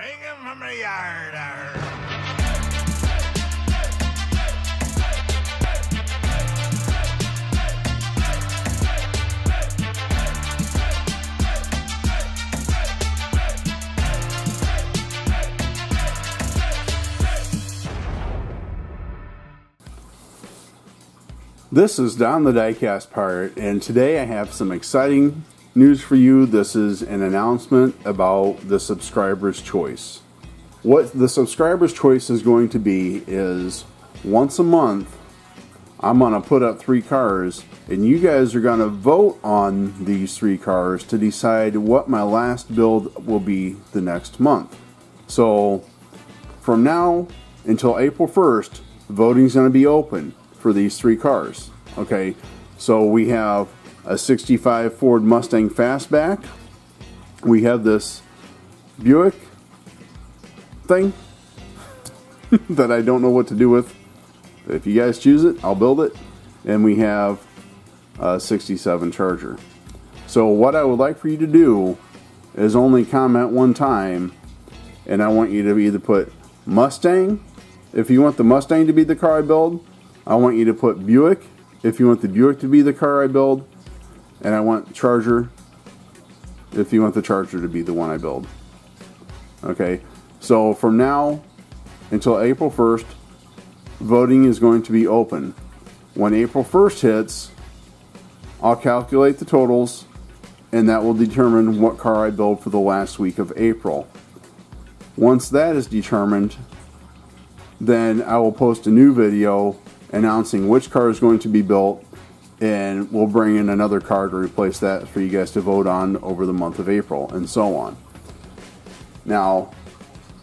Hang him from the yard. This is Don the Diecast Pirate, and today I have some exciting news for you. This is an announcement about the subscriber's choice. What the subscriber's choice is going to be is once a month I'm going to put up 3 cars, and you guys are going to vote on these 3 cars to decide what my last build will be the next month. So from now until April 1st, voting is going to be open for these 3 cars. Okay, so we have a 65 Ford Mustang Fastback. We have this Buick thing that I don't know what to do with. If you guys choose it, I'll build it. And we have a 67 Charger. So what I would like for you to do is only comment one time, and I want you to either put Mustang if you want the Mustang to be the car I build. I want you to put Buick if you want the Buick to be the car I build, and I want Charger if you want the Charger to be the one I build. Okay, so from now until April 1st, voting is going to be open. When April 1st hits, I'll calculate the totals, and that will determine what car I build for the last week of April. Once that is determined, then I will post a new video announcing which car is going to be built, and we'll bring in another car to replace that for you guys to vote on over the month of April, and so on. Now,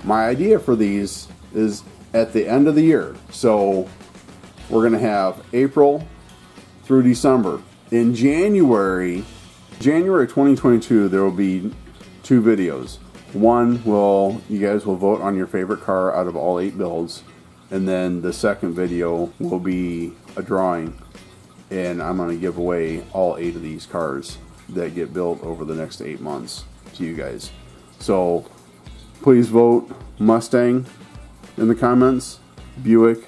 my idea for these is at the end of the year. So we're going to have April through December. In January 2022, there will be 2 videos. One you guys will vote on your favorite car out of all 8 builds. And then the second video will be a drawing, and I'm going to give away all 8 of these cars that get built over the next 8 months to you guys. So please vote Mustang in the comments, Buick,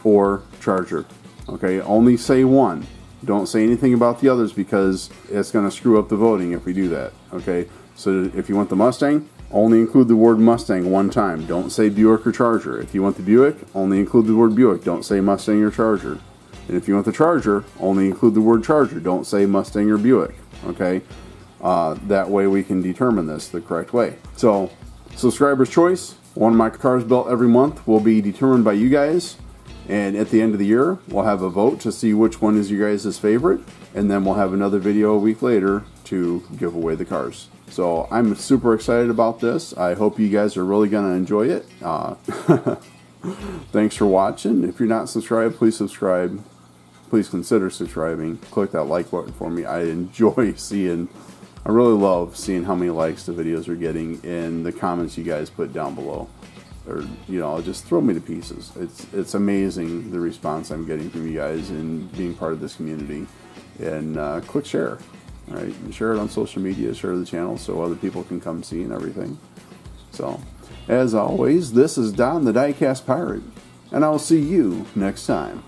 or Charger. Okay, only say one. Don't say anything about the others, because it's going to screw up the voting if we do that. Okay, so if you want the Mustang, only include the word Mustang one time. Don't say Buick or Charger. If you want the Buick, only include the word Buick. Don't say Mustang or Charger. And if you want the Charger, only include the word Charger. Don't say Mustang or Buick. Okay? That way we can determine this the correct way. So, subscriber's choice. One of my cars built every month will be determined by you guys. And at the end of the year, we'll have a vote to see which one is your guys' favorite. And then we'll have another video a week later to give away the cars. So I'm super excited about this. I hope you guys are really going to enjoy it. Thanks for watching. If you're not subscribed, please subscribe. Please consider subscribing. Click that like button for me. I really love seeing how many likes the videos are getting and the comments you guys put down below. Or, you know, just throw me to pieces. It's amazing the response I'm getting from you guys and being part of this community. And click share. All right, and share it on social media, share the channel so other people can come see and everything. So, as always, this is Don the Diecast Pirate, and I'll see you next time.